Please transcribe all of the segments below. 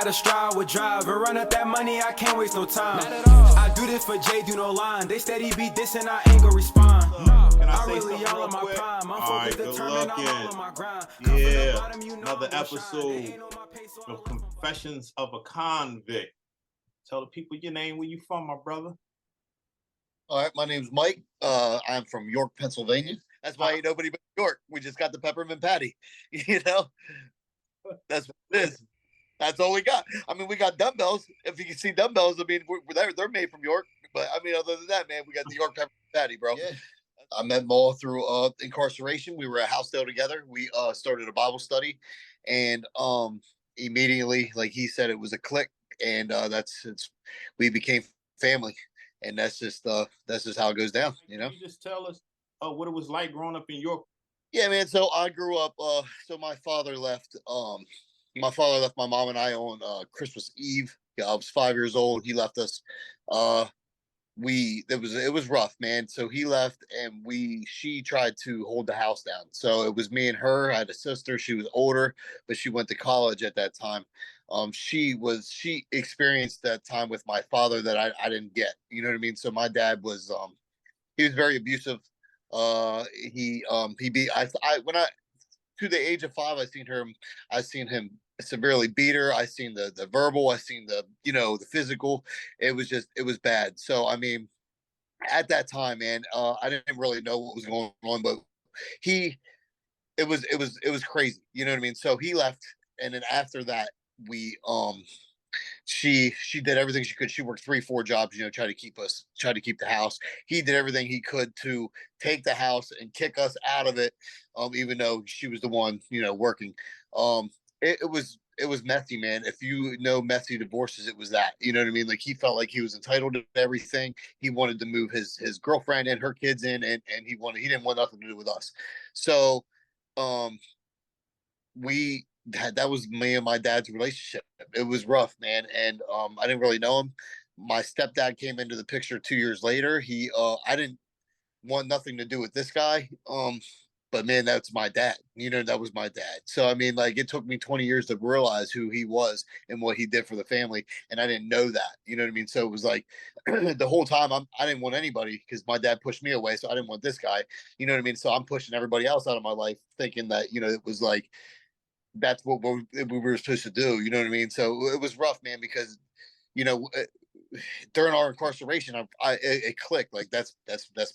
got a stride with drive and run up that money, I can't waste no time. Not at all. I do this for Jay, do no line. They steady be dissing, I ain't gon' respond. Can I I say really something all real on my quick? prime. I'm All right, focused, good determined, I'm all on looking. my grind. Yeah, Bottom, you know another I'm gon' shine. They episode ain't on my pace, so I of lost my vibe. Confessions of a Convict. Tell the people your name, where you from, my brother. All right, my name's Mike. I'm from York, Pennsylvania. That's why ain't nobody but York. We just got the peppermint patty. You know, that's what it is. That's all we got. I mean, we got dumbbells. If you can see dumbbells, I mean, they're made from York. But I mean, other than that, man, we got the York peppermint patty, bro. Yeah. I met Maul through incarceration. We were at Housedale together. We started a Bible study, and immediately, like he said, it was a click, and we became family, and that's just how it goes down, you know. Can you just tell us what it was like growing up in York? Yeah, man. So I grew up. So my father left. My father left my mom and I on Christmas Eve. Yeah, I was 5 years old. He left us. Uh, it was rough, man. So he left, and she tried to hold the house down. So it was me and her. I had a sister. She was older, but she went to college at that time. She experienced that time with my father that I didn't get. You know what I mean? So my dad was he was very abusive. He beat I when I to the age of 5, I seen him severely beat her. I seen the verbal. I seen the physical. It was bad. So I mean, at that time, man, I didn't really know what was going on, but he it was crazy. You know what I mean? So he left, and then after that, we she did everything she could. She worked 3 4 jobs, try to keep the house. He did everything he could to take the house and kick us out of it, even though she was the one working. It was messy, man. If you know messy divorces, it was that. You know what I mean? Like, he felt like he was entitled to everything. He wanted to move his girlfriend and her kids in, and he didn't want nothing to do with us. So um that was me and my dad's relationship. It was rough, man, and I didn't really know him. My stepdad came into the picture 2 years later. I didn't want nothing to do with this guy. But man, that's my dad. That was my dad. So I mean, like, it took me 20 years to realize who he was and what he did for the family, and I didn't know that. You know what I mean? So it was like the whole time I didn't want anybody because my dad pushed me away, so I didn't want this guy. You know what I mean? So I'm pushing everybody else out of my life, thinking that it was like that's what we were supposed to do. You know what I mean? So it was rough, man, because you know during our incarceration, it clicked. Like, that's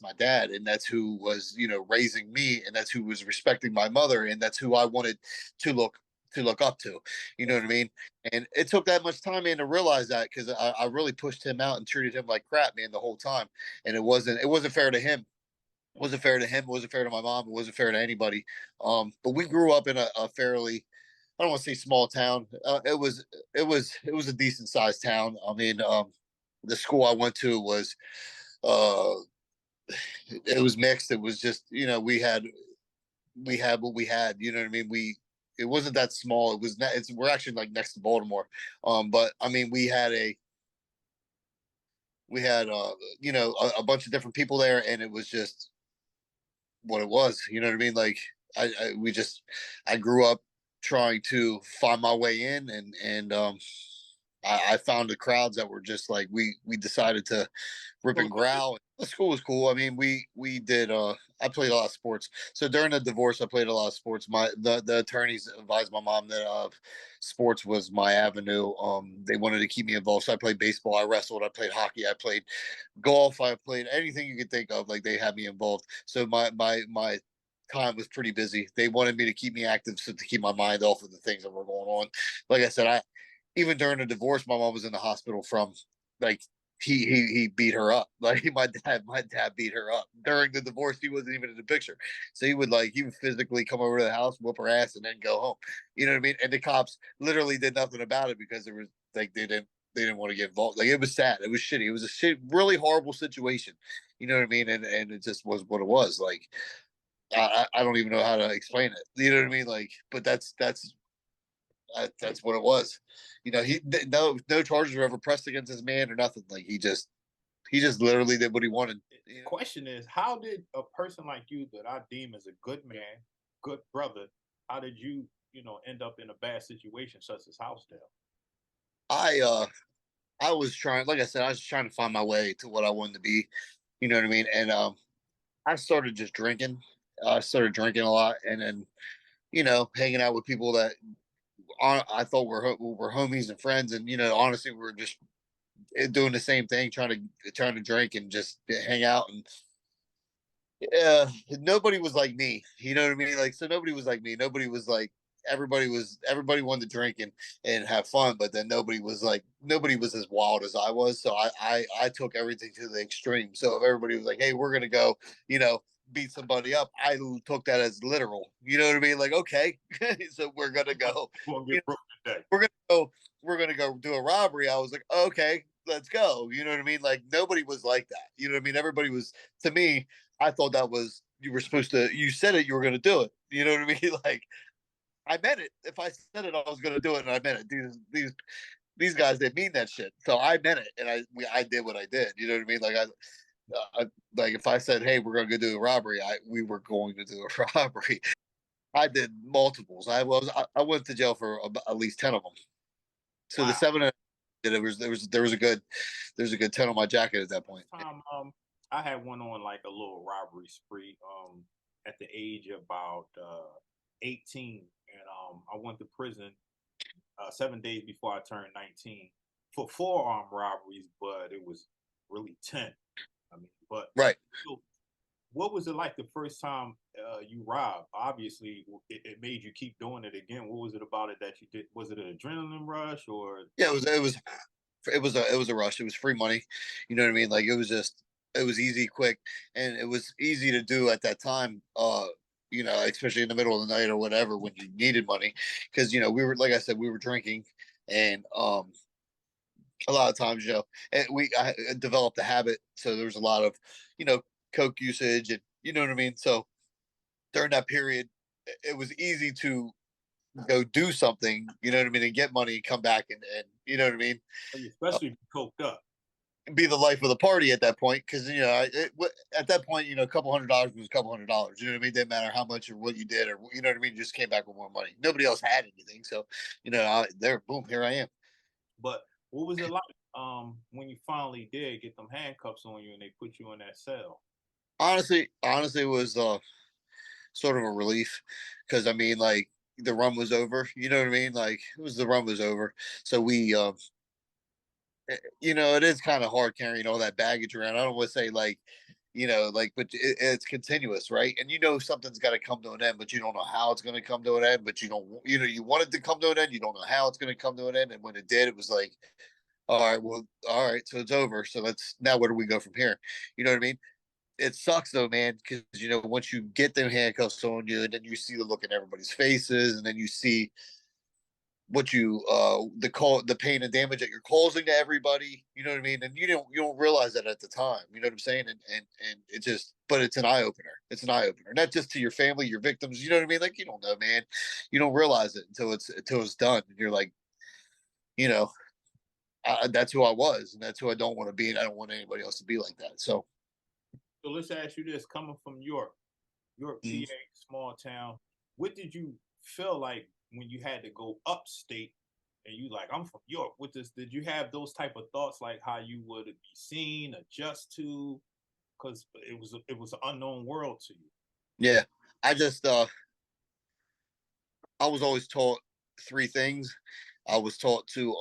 my dad, and that's who was raising me, and that's who was respecting my mother, and that's who I wanted to look up to. You know what I mean? And it took that much time, man, to realize that, because I really pushed him out and treated him like crap, man, the whole time, and it wasn't fair to him. It wasn't fair to him. It wasn't fair to my mom. It wasn't fair to anybody. But we grew up in a fairly, I don't want to say small town. It was a decent sized town. I mean, the school I went to was uh, it was mixed. It was just we had what we had. You know what I mean? It wasn't that small. It was not. We're actually like next to Baltimore. But I mean, we had a bunch of different people there, and it was just what it was. You know what I mean? Like, I grew up trying to find my way in, and I found the crowds that were just like, we decided to rip and growl. The school was cool. I mean, we did. I played a lot of sports. So during the divorce, I played a lot of sports. The attorneys advised my mom that sports was my avenue. They wanted to keep me involved, so I played baseball, I wrestled, I played hockey, I played golf, I played anything you could think of. Like, they had me involved. So my time was pretty busy. They wanted me to keep me active, so to keep my mind off of the things that were going on. Like I said, I even during the divorce, my mom was in the hospital from, like, he beat her up. Like, my dad beat her up during the divorce. He wasn't even in the picture. So he would physically come over to the house, whoop her ass, and then go home. You know what I mean? And the cops literally did nothing about it, because there was, like, they didn't want to get involved. Like, it was sad. It was shitty. It was really horrible situation. You know what I mean? And it just was what it was. Like, I don't even know how to explain it. You know what I mean? Like, but that's what it was. No charges were ever pressed against this man or nothing. Like, he just literally did what he wanted. The question is, how did a person like you, that I deem as a good man, good brother, how did you, end up in a bad situation such as Housedale? I I was trying, like I said, I was trying to find my way to what I wanted to be. You know what I mean? And I started just drinking. I started drinking a lot, and then hanging out with people that I thought were homies and friends, and honestly, we were just doing the same thing, trying to drink and just hang out. And yeah, nobody was like me. You know what I mean? Like, so nobody was like me. Nobody was like everybody wanted to drink and have fun, but then nobody was as wild as I was. So I took everything to the extreme. So if everybody was like, "Hey, we're gonna go," you know, beat somebody up, I took that as literal. You know what I mean? Like, okay, so we're gonna go. We're gonna You get broke today. we're gonna go. We're gonna go do a robbery. I was like, okay, let's go. You know what I mean? Like nobody was like that. You know what I mean? Everybody was, to me. I thought that was, you were supposed to. You said it. You were gonna do it. You know what I mean? Like I meant it. If I said it, I was gonna do it, and I meant it. These guys didn't mean that shit. So I meant it, and I did what I did. You know what I mean? Like if I said, "Hey, we're gonna go do a robbery," we were going to do a robbery. I did multiples. I went to jail for at least 10 of them. So the Wow. seven that there was a good there's a good 10 on my jacket at that point. Time I had one on like a little robbery spree at the age of about 18, and I went to prison 7 days before I turned 19 for four-armed robberies, but it was really 10. I mean, but Right. so what was it like the first time you robbed? Obviously, it made you keep doing it again. What was it about it that you did? Was it an adrenaline rush or? Yeah, it was a rush. It was free money. You know what I mean? Like it was easy, quick, and it was easy to do at that time. Especially in the middle of the night or whatever when you needed money, because we were, like I said, we were drinking, and a lot of times, and I developed a habit, so there was a lot of you know coke usage, and you know what I mean. So during that period, it was easy to go do something, you know what I mean, and get money, come back, and you know what I mean, Especially if you coked up. be the life of the party at that point. Because at that point, a couple $100 was a couple $100. You know what I mean? Didn't matter how much or what you did, or you know what I mean. You just came back with more money. Nobody else had anything, so there, boom, here I am. But what was it like when you finally did get them handcuffs on you and they put you in that cell? Honestly, it was sort of a relief, because I mean, like, the run was over. You know what I mean? Like, the run was over. So it is kind of hard carrying all that baggage around. I don't want to say like, but it's continuous, right? And something's got to come to an end, but you don't know how it's going to come to an end. But you want it to come to an end. You don't know how it's going to come to an end. And when it did, it was like, all right, well, all right, so it's over. So now where do we go from here? You know what I mean? It sucks though, man, because once you get them handcuffs on you, and then you see the look in everybody's faces, and then you see what the pain and damage that you're causing to everybody. You know what I mean? And you don't realize that at the time. You know what I'm saying? And it just, but it's an eye opener. It's an eye opener, not just to your family, your victims. You know what I mean? Like, you don't know, man. You don't realize it until it's done, and you're like, you know, that's who I was, and that's who I don't want to be, and I don't want anybody else to be like that. So. So let's ask you this: coming from York, Mm. PA, small town, what did you feel like when you had to go upstate and you like, I'm from York? What this did you have those type of thoughts like how you would be seen, adjust to? Because it was an unknown world to you. Yeah, I just I was always taught three things. I was taught to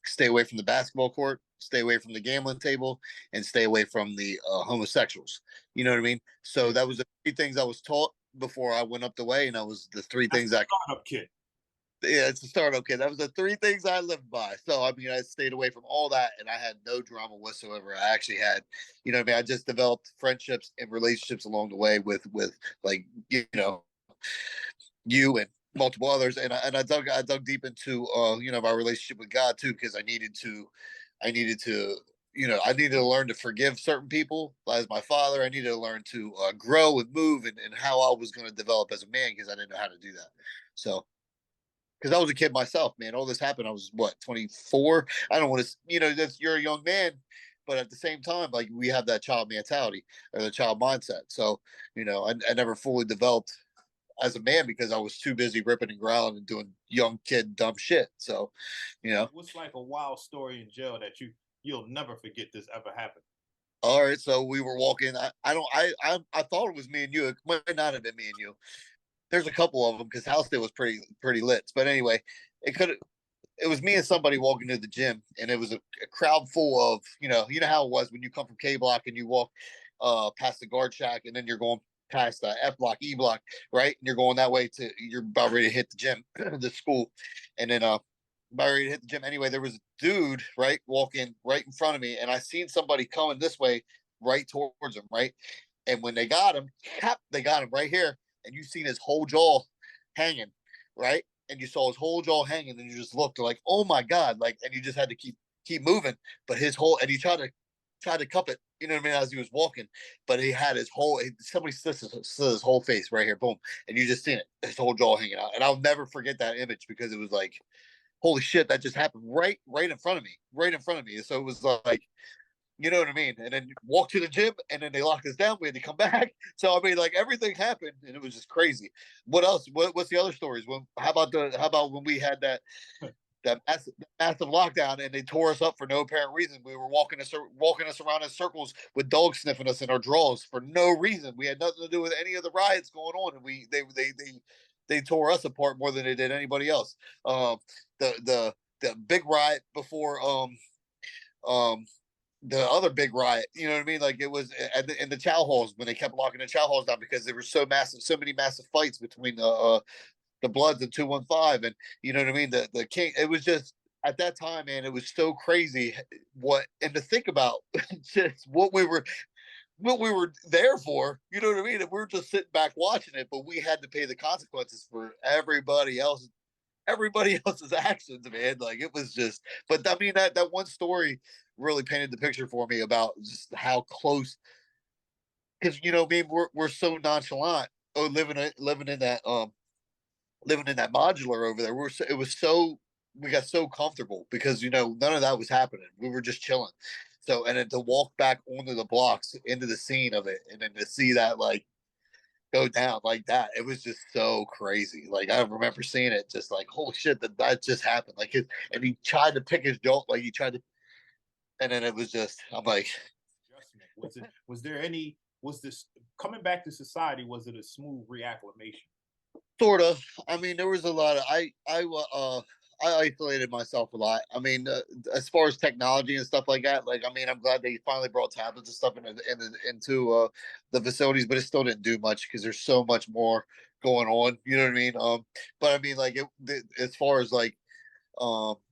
stay away from the basketball court, stay away from the gambling table, and stay away from the homosexuals. You know what I mean? So that was the three things I was taught before I went up the way, and that was the three That's things the startup kid. yeah, it's a start. Okay, that was the three things I lived by. So I mean, I stayed away from all that, and I had no drama whatsoever. I actually had, what I mean. I just developed friendships and relationships along the way with like you and multiple others, and I dug deep into my relationship with God too, because I needed to learn to forgive certain people as my father. I needed to learn to grow and move, and how I was going to develop as a man, because I didn't know how to do that. So, because I was a kid myself, man. All this happened. I was what, 24. I don't want to, you're a young man, but at the same time, like, we have that child mentality or the child mindset. So, I never fully developed as a man because I was too busy ripping and growling and doing young kid dumb shit. So, you know. What's like a wild story in jail that you'll never forget this ever happened? All right, so we were walking. I don't. I thought it was me and you. It might not have been me and you. There's a couple of them because house day was pretty lit. But anyway, it could. It was me and somebody walking to the gym, and it was a crowd full of you know how it was when you come from K Block and you walk past the guard shack, and then you're going past F Block, E Block, right? And you're going that way to you're about ready to hit the gym, the school, and then about ready to hit the gym. Anyway, there was a dude right walking right in front of me, and I seen somebody coming this way right towards him, right. And when they got him right here, and you seen his whole jaw hanging, right? And you saw his whole jaw hanging, and you just looked like, oh my god, like, and you just had to keep moving. But his whole and he tried to cup it, you know what I mean, as he was walking. But he had his whole somebody slits his whole face right here, boom, and you just seen it, his whole jaw hanging out. And I'll never forget that image because it was like, holy shit, that just happened right in front of me, right in front of me. So it was like, you know what I mean? And then walk to the gym, and then they locked us down. We had to come back. So I mean, like everything happened, and it was just crazy. What else? What's the other stories? How about when we had that massive lockdown, and they tore us up for no apparent reason? We were walking us around in circles with dogs sniffing us in our drawers for no reason. We had nothing to do with any of the riots going on, and they tore us apart more than they did anybody else. The big riot before um the other big riot. You know what I mean? Like it was in the chow halls when they kept locking the chow halls down because there were so many massive fights between the Bloods and 215, and you know what I mean. The King. It was just at that time, man. It was so crazy. To think about just what we were there for. You know what I mean? And we were just sitting back watching it, but we had to pay the consequences for everybody else's actions, man. Like it was just, but I mean that one story really painted the picture for me about just how close, because I mean, we're so nonchalant. Oh, living in that modular over there. It was so we got so comfortable because none of that was happening. We were just chilling. So and then to walk back onto the blocks into the scene of it, and then to see that like go down like that. It was just so crazy. Like I remember seeing it, just like holy shit, that just happened. Like and he tried to pick his jaw, like he tried to, and then it was just I'm like, Adjustment. Was this coming back to society? Was it a smooth reacclimation? sort of. I mean, there was a lot of I isolated myself a lot. I mean, as far as technology and stuff like that, like I mean, I'm glad they finally brought tablets and stuff into the facilities, but it still didn't do much because there's so much more going on. You know what I mean? But I mean, like as far as like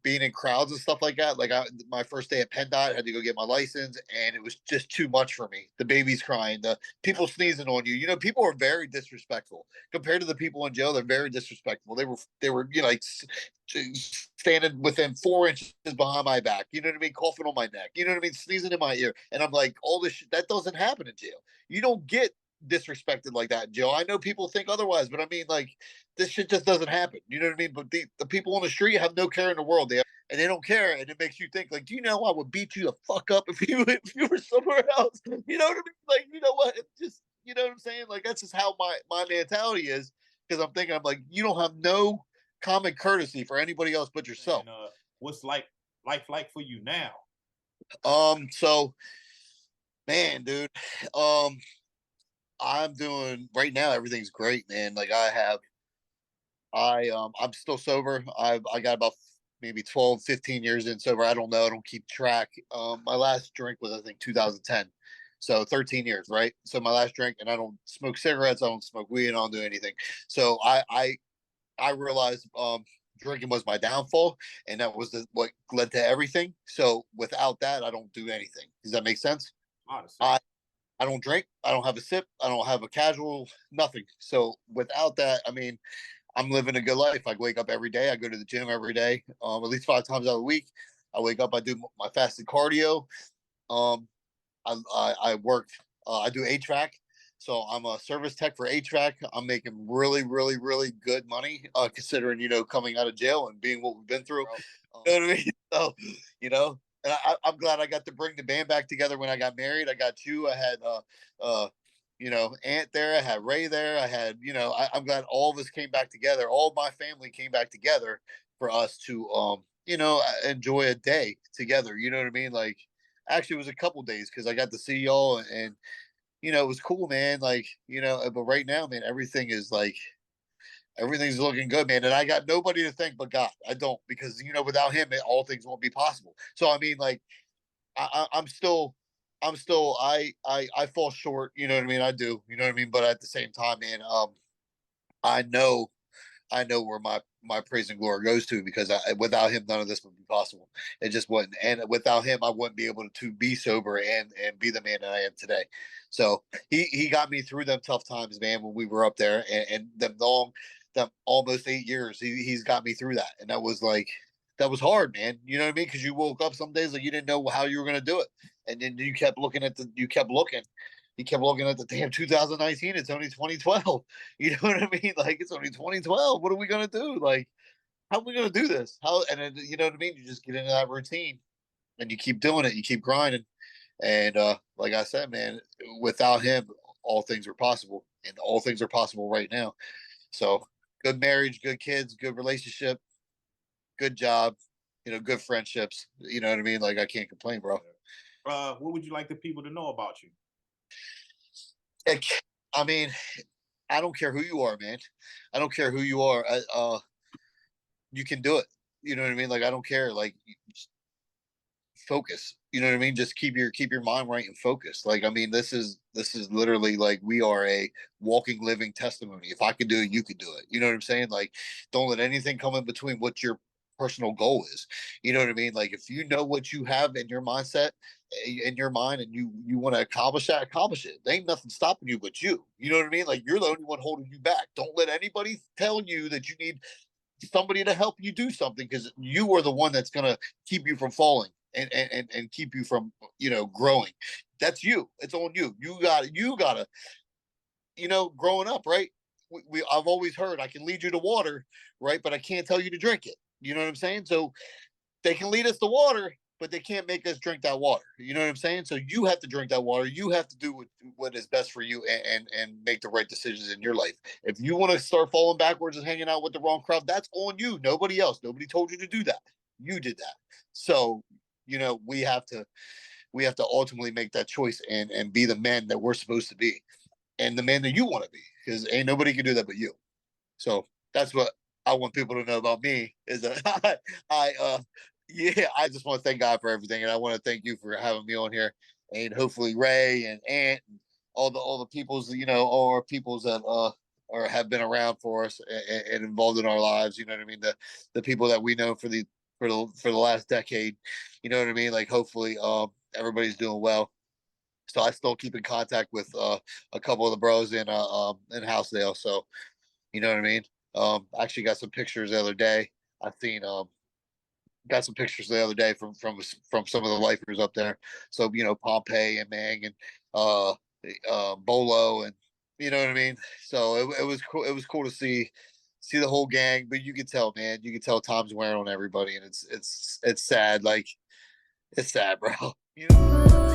being in crowds and stuff like that. Like my first day at PennDOT, I had to go get my license, and it was just too much for me. The baby's crying, the people sneezing on you. People are very disrespectful compared to the people in jail. They're very disrespectful. They were like standing within 4 inches behind my back. You know what I mean? Coughing on my neck. You know what I mean? Sneezing in my ear. And I'm like, all this shit that doesn't happen in jail. You don't get disrespected like that in jail. I know people think otherwise, but I mean, like, this shit just doesn't happen. You know what I mean? But the people on the street have no care in the world. They don't care, and it makes you think like, do you know I would beat you the fuck up if you were somewhere else? You know what I mean? Like, you know what? It just you know what I'm saying? Like that's just how my mentality is. Because I'm like, you don't have no common courtesy for anybody else but yourself. And what's life like for you now? So man, dude, um, I'm doing right now. Everything's great, man. Like I'm still sober. I got about maybe 12, 15 years in sober. I don't know. I don't keep track. My last drink was I think 2010. So 13 years, right? So my last drink, and I don't smoke cigarettes, I don't smoke weed, I don't do anything. So I realized drinking was my downfall, and that was what led to everything. So without that, I don't do anything. Does that make sense? Honestly, I don't drink. I don't have a sip. I don't have a casual, nothing. So without that, I mean, I'm living a good life. I wake up every day. I go to the gym every day, at least 5 times out of the week. I wake up. I do my fasted cardio. Um, I work. I do HVAC. So I'm a service tech for HVAC. I'm making really, really, really good money, considering coming out of jail and being what we've been through. You know what I mean? So and I'm glad I got to bring the band back together when I got married. I got you. I had Aunt there. I had Ray there. I had, I'm glad all of us came back together. All of my family came back together for us to, enjoy a day together. You know what I mean? Like, actually, it was a couple days because I got to see y'all, and it was cool, man. Like, but right now, man, everything's looking good, man. And I got nobody to thank but God. I don't, because without Him, all things won't be possible. So I mean, like, I'm still, I fall short. You know what I mean? I do. You know what I mean? But at the same time, man, I know, I know where my praise and glory goes to, because without Him, none of this would be possible. It just wouldn't. And without Him, I wouldn't be able to be sober and be the man that I am today. So he got me through them tough times, man, when we were up there, and them almost 8 years. He's got me through that, and that was hard, man. You know what I mean? Because you woke up some days like you didn't know how you were going to do it, and then you kept looking. You kept looking at the damn 2019. It's only 2012. You know what I mean? Like, it's only 2012. What are we gonna do? Like, how are we gonna do this? How? And then, you know what I mean? You just get into that routine, and you keep doing it. You keep grinding, and like I said, man, without Him, all things are possible, and all things are possible right now. So, good marriage, good kids, good relationship, good job, good friendships. You know what I mean? Like, I can't complain, bro. What would you like the people to know about you? I mean, I don't care who you are, man. I don't care who you are. You can do it. You know what I mean? Like, I don't care. Like, focus. You know what I mean? Just keep your mind right and focus. Like, I mean, this is literally, like, we are a walking, living testimony. If I could do it, you could do it. You know what I'm saying? Like, don't let anything come in between what your personal goal is. You know what I mean? Like, if you know what you have in your mindset, in your mind, and you want to accomplish that, accomplish it. There ain't nothing stopping you but you. You know what I mean? Like, you're the only one holding you back. Don't let anybody tell you that you need somebody to help you do something, because you are the one that's gonna keep you from falling, and keep you from growing. That's you. It's on you. You gotta growing up, right? I've always heard, I can lead you to water, right, but I can't tell you to drink it. You know what I'm saying? So they can lead us to water, but they can't make us drink that water. You know what I'm saying? So you have to drink that water. You have to do what is best for you, and make the right decisions in your life. If you want to start falling backwards and hanging out with the wrong crowd, that's on you. Nobody else. Nobody told you to do that. You did that. So, we have to ultimately make that choice, and be the men that we're supposed to be, and the man that you want to be, because ain't nobody can do that but you. So that's what I want people to know about me, is that I just want to thank God for everything, and I want to thank you for having me on here, and hopefully Ray and Ant and all the peoples, all our peoples that or have been around for us, and involved in our lives. You know what I mean? The people that we know for the last decade. You know what I mean? Like, hopefully everybody's doing well. So I still keep in contact with a couple of the bros in Housedale. So, you know what I mean? I actually got some pictures the other day. I seen got some pictures the other day from some of the lifers up there. So, Pompey and Mang and Bolo, and you know what I mean. So it was cool. It was cool to see the whole gang. But you could tell, man. You could tell time's wearing on everybody, and it's sad. Like, it's sad, bro. You know.